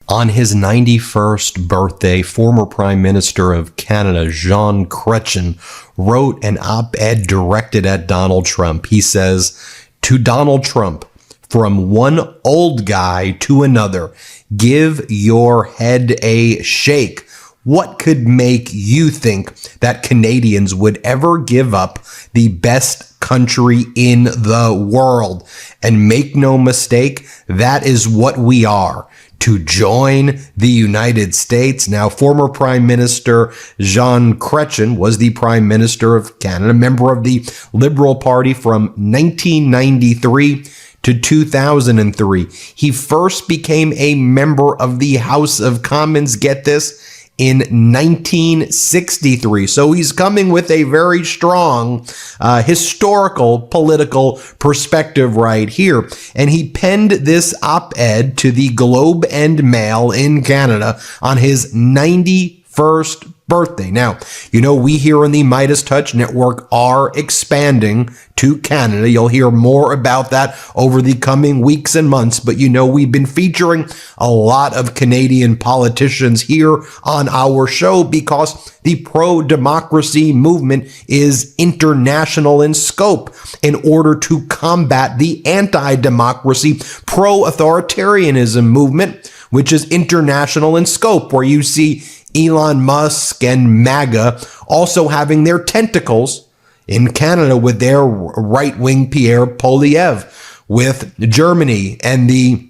On his 91st birthday, former Prime Minister of Canada, Jean Chrétien, wrote an op-ed directed at Donald Trump. He says, "To Donald Trump, from one old guy to another, give your head a shake. What could make you think that Canadians would ever give up the best country in the world? And make no mistake, that is what we are. To join the United States." Now, former Prime Minister Jean Chrétien was the Prime Minister of Canada, member of the Liberal Party from 1993 to 2003. He first became a member of the House of Commons, get this, in 1963. So he's coming with a very strong historical political perspective right here. And he penned this op-ed to the Globe and Mail in Canada on his 91st birthday. Now, you know, we here in the Midas Touch Network are expanding to Canada. You'll hear more about that over the coming weeks and months, but you know, we've been featuring a lot of Canadian politicians here on our show because the pro-democracy movement is international in scope in order to combat the anti-democracy pro-authoritarianism movement, which is international in scope, where you see Elon Musk and MAGA also having their tentacles in Canada with their right-wing Pierre Poilievre, with Germany and the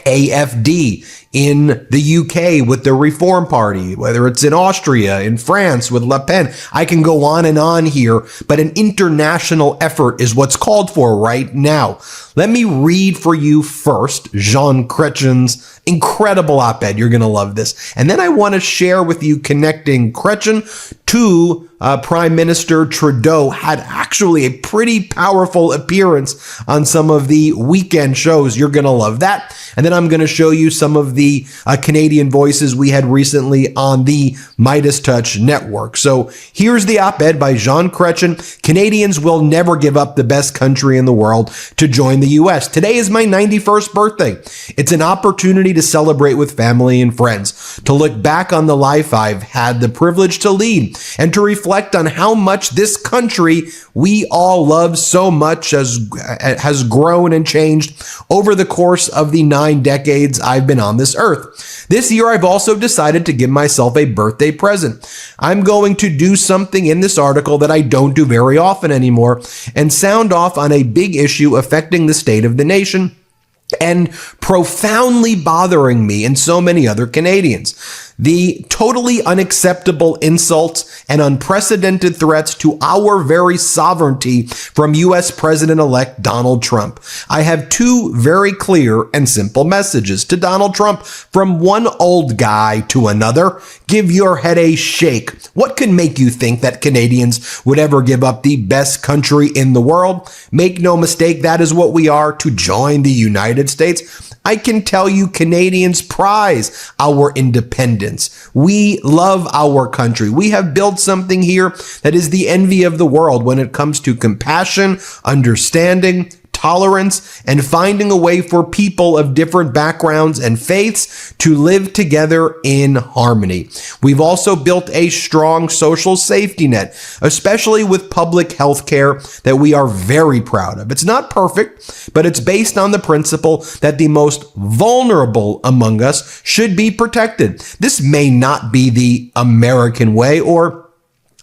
AFD, in the UK with the Reform Party, whether it's in Austria, in France with Le Pen. I can go on and on here, but an international effort is what's called for right now. Let me read for you first Jean Chrétien's incredible op-ed. You're going to love this. And then I want to share with you connecting Chrétien to Prime Minister Trudeau. Had actually a pretty powerful appearance on some of the weekend shows. You're going to love that. And then I'm going to show you some of the Canadian voices we had recently on the Midas Touch Network. So here's the op-ed by Jean Chrétien. Canadians will never give up the best country in the world to join the U.S. Today is my 91st birthday. It's an opportunity to celebrate with family and friends, to look back on the life I've had the privilege to lead, and to reflect on how much this country we all love so much has grown and changed over the course of the 9 decades I've been on this earth. This year, I've also decided to give myself a birthday present. I'm going to do something in this article that I don't do very often anymore, and sound off on a big issue affecting the state of the nation and profoundly bothering me and so many other Canadians. The totally unacceptable insults and unprecedented threats to our very sovereignty from U.S. President-elect Donald Trump. I have two very clear and simple messages to Donald Trump. From one old guy to another, give your head a shake. What could make you think that Canadians would ever give up the best country in the world? Make no mistake, that is what we are, to join the United States. I can tell you Canadians prize our independence. We love our country. We have built something here that is the envy of the world when it comes to compassion, understanding, tolerance, and finding a way for people of different backgrounds and faiths to live together in harmony. We've also built a strong social safety net, especially with public health care, that we are very proud of. It's not perfect, but it's based on the principle that the most vulnerable among us should be protected. This may not be the American way or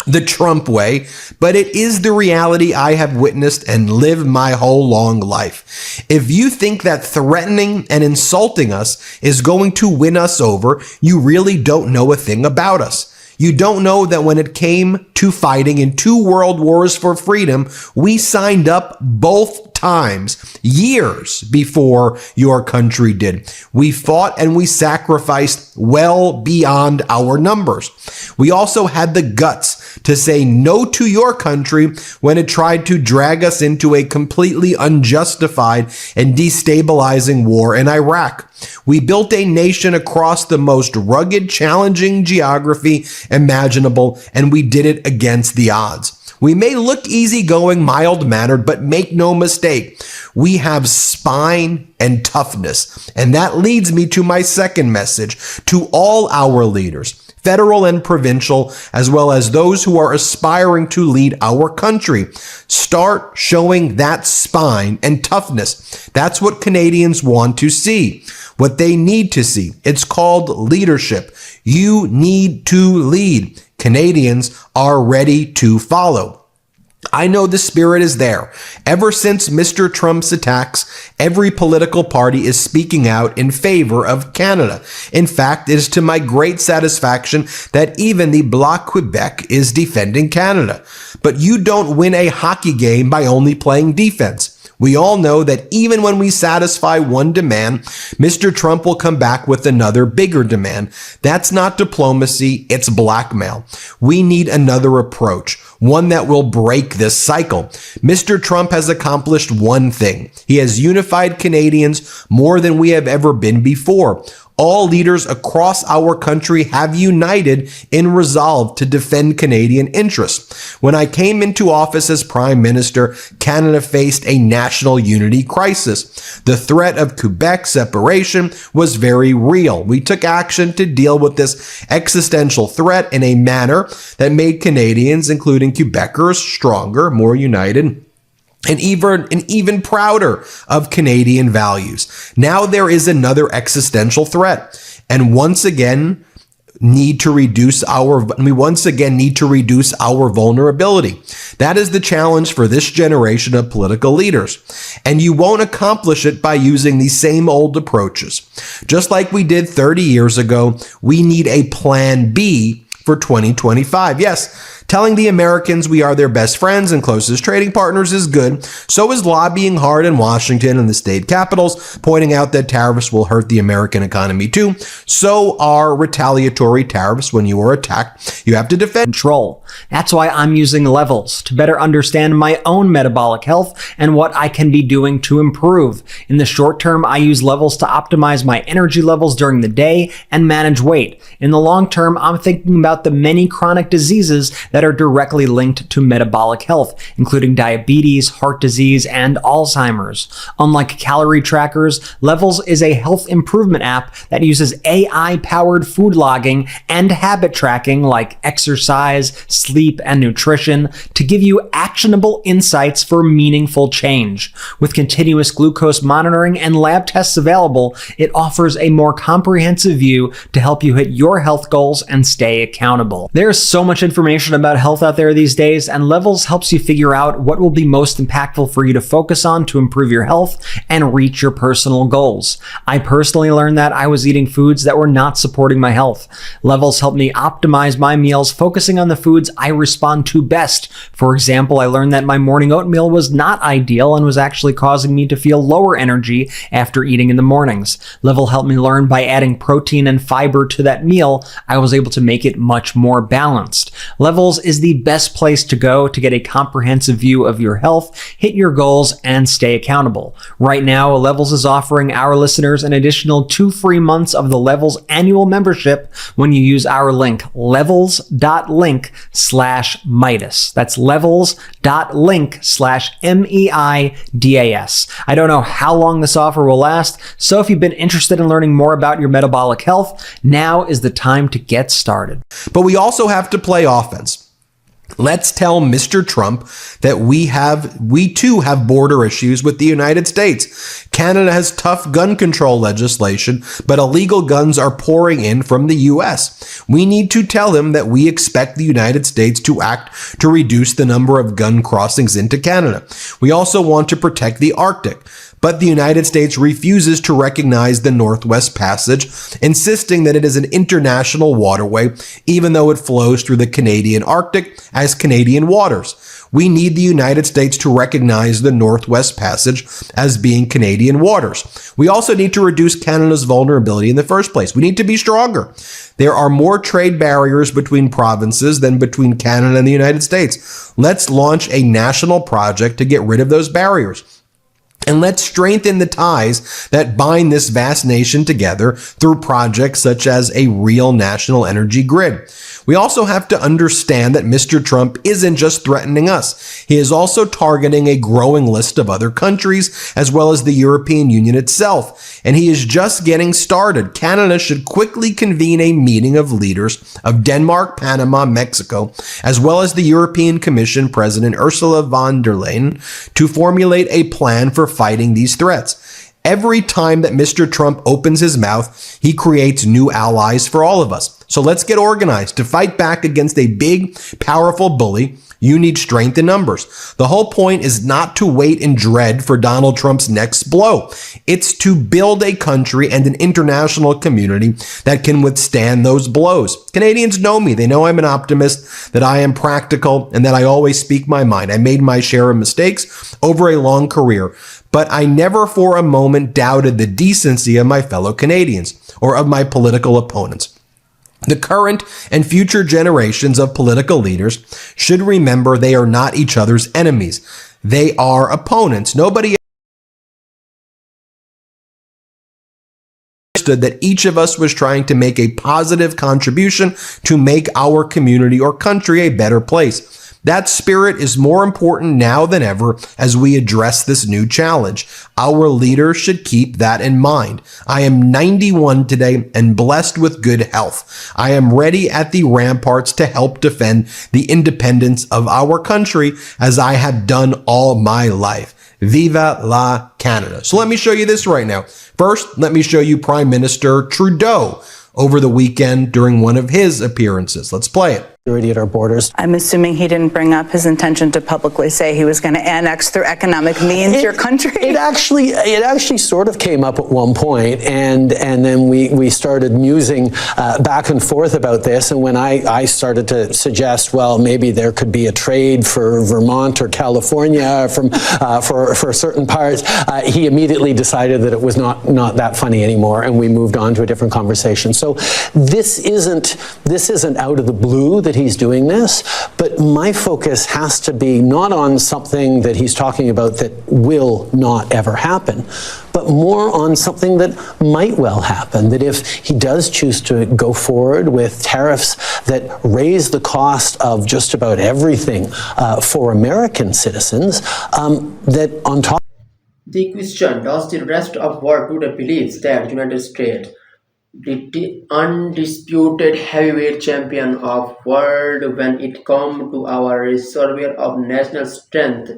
the Trump way, but it is the reality I have witnessed and lived my whole long life. If you think that threatening and insulting us is going to win us over, you really don't know a thing about us. You don't know that when it came to fighting in 2 world wars for freedom, we signed up both times, years before your country did. We fought and we sacrificed well beyond our numbers. We also had the guts to say no to your country when it tried to drag us into a completely unjustified and destabilizing war in Iraq. We built a nation across the most rugged, challenging geography imaginable, and we did it against the odds. We may look easygoing, mild-mannered, but make no mistake, we have spine and toughness. And that leads me to my second message to all our leaders, federal and provincial, as well as those who are aspiring to lead our country. Start showing that spine and toughness. That's what Canadians want to see, what they need to see. It's called leadership. You need to lead. Canadians are ready to follow. I know the spirit is there. Ever since Mr. Trump's attacks, every political party is speaking out in favor of Canada. In fact, it is to my great satisfaction that even the Bloc Quebec is defending Canada. But you don't win a hockey game by only playing defense. We all know that even when we satisfy one demand, Mr. Trump will come back with another bigger demand. That's not diplomacy, it's blackmail. We need another approach, one that will break this cycle. Mr. Trump has accomplished one thing. He has unified Canadians more than we have ever been before. All leaders across our country have united in resolve to defend Canadian interests. When I came into office as Prime Minister, Canada faced a national unity crisis. The threat of Quebec separation was very real. We took action to deal with this existential threat in a manner that made Canadians, including Quebecers, stronger, more united, and even prouder of Canadian values. Now there is another existential threat, and we once again need to reduce our vulnerability. That is the challenge for this generation of political leaders. And you won't accomplish it by using the same old approaches. Just like we did 30 years ago, we need a plan B for 2025. Yes, telling the Americans we are their best friends and closest trading partners is good. So is lobbying hard in Washington and the state capitals, pointing out that tariffs will hurt the American economy too. So are retaliatory tariffs. When you are attacked, you have to defend. Control. That's why I'm using levels to better understand my own metabolic health and what I can be doing to improve. In the short term, I use levels to optimize my energy levels during the day and manage weight. In the long term, I'm thinking about the many chronic diseases that are directly linked to metabolic health, including diabetes, heart disease, and Alzheimer's. Unlike calorie trackers, Levels is a health improvement app that uses AI-powered food logging and habit tracking like exercise, sleep, and nutrition to give you actionable insights for meaningful change. With continuous glucose monitoring and lab tests available, it offers a more comprehensive view to help you hit your health goals and stay accountable. There's so much information about health out there these days, and Levels helps you figure out what will be most impactful for you to focus on to improve your health and reach your personal goals. I personally learned that I was eating foods that were not supporting my health. Levels helped me optimize my meals, focusing on the foods I respond to best. For example, I learned that my morning oatmeal was not ideal and was actually causing me to feel lower energy after eating in the mornings. Level helped me learn by adding protein and fiber to that meal, I was able to make it much more balanced. Levels is the best place to go to get a comprehensive view of your health, hit your goals, and stay accountable. Right now, Levels is offering our listeners an additional 2 free months of the Levels annual membership when you use our link, levels.link/Midas. That's levels.link/MEIDAS. I don't know how long this offer will last, so if you've been interested in learning more about your metabolic health, now is the time to get started. But we also have to play offense. Let's tell Mr. Trump that we too have border issues with the United States. Canada has tough gun control legislation, but illegal guns are pouring in from the U.S. We need to tell him that we expect the United States to act to reduce the number of gun crossings into Canada. We also want to protect the Arctic. But the United States refuses to recognize the Northwest Passage, insisting that it is an international waterway, even though it flows through the Canadian Arctic as Canadian waters. We need the United States to recognize the Northwest Passage as being Canadian waters. We also need to reduce Canada's vulnerability in the first place. We need to be stronger. There are more trade barriers between provinces than between Canada and the United States. Let's launch a national project to get rid of those barriers. And let's strengthen the ties that bind this vast nation together through projects such as a real national energy grid. We also have to understand that Mr. Trump isn't just threatening us. He is also targeting a growing list of other countries, as well as the European Union itself. And he is just getting started. Canada should quickly convene a meeting of leaders of Denmark, Panama, Mexico, as well as the European Commission President Ursula von der Leyen to formulate a plan for fighting these threats. Every time that Mr. Trump opens his mouth, he creates new allies for all of us. So let's get organized to fight back against a big, powerful bully. You need strength in numbers. The whole point is not to wait in dread for Donald Trump's next blow. It's to build a country and an international community that can withstand those blows. Canadians know me. They know I'm an optimist, that I am practical, and that I always speak my mind. I made my share of mistakes over a long career, but I never for a moment doubted the decency of my fellow Canadians or of my political opponents. The current and future generations of political leaders should remember they are not each other's enemies. They are opponents. Nobody understood that each of us was trying to make a positive contribution to make our community or country a better place. That spirit is more important now than ever as we address this new challenge. Our leaders should keep that in mind. I am 91 today and blessed with good health. I am ready at the ramparts to help defend the independence of our country as I have done all my life. Viva la Canada. So let me show you this right now. First, let me show you Prime Minister Trudeau over the weekend during one of his appearances. Let's play it. At our borders. I'm assuming he didn't bring up his intention to publicly say he was going to annex through economic means your country. It actually sort of came up at one point, and then we started musing back and forth about this. And when I started to suggest, well, maybe there could be a trade for Vermont or California for certain parts, he immediately decided that it was not that funny anymore, and we moved on to a different conversation. So this isn't out of the blue that he's doing this, but my focus has to be not on something that he's talking about that will not ever happen, but more on something that might well happen, that if he does choose to go forward with tariffs that raise the cost of just about everything for American citizens, that on top. The question, does the rest of world today believes that United States, the undisputed heavyweight champion of world when it comes to our reservoir of national strength,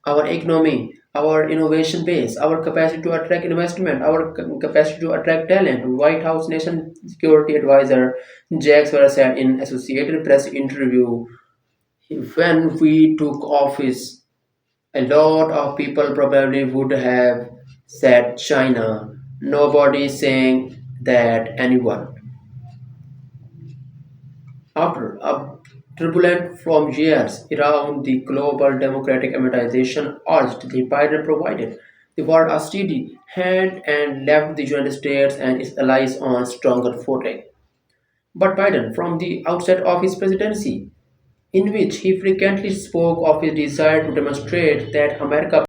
our economy, our innovation base, our capacity to attract investment, our capacity to attract talent. White House National Security Advisor Jack Swara said in Associated Press interview, when we took office, a lot of people probably would have said China. Nobody is saying that anyone. After a turbulent from years around the global democratic amortization urged, the Biden provided the world a steady hand and left the United States and its allies on stronger footing. But Biden, from the outset of his presidency, in which he frequently spoke of his desire to demonstrate that America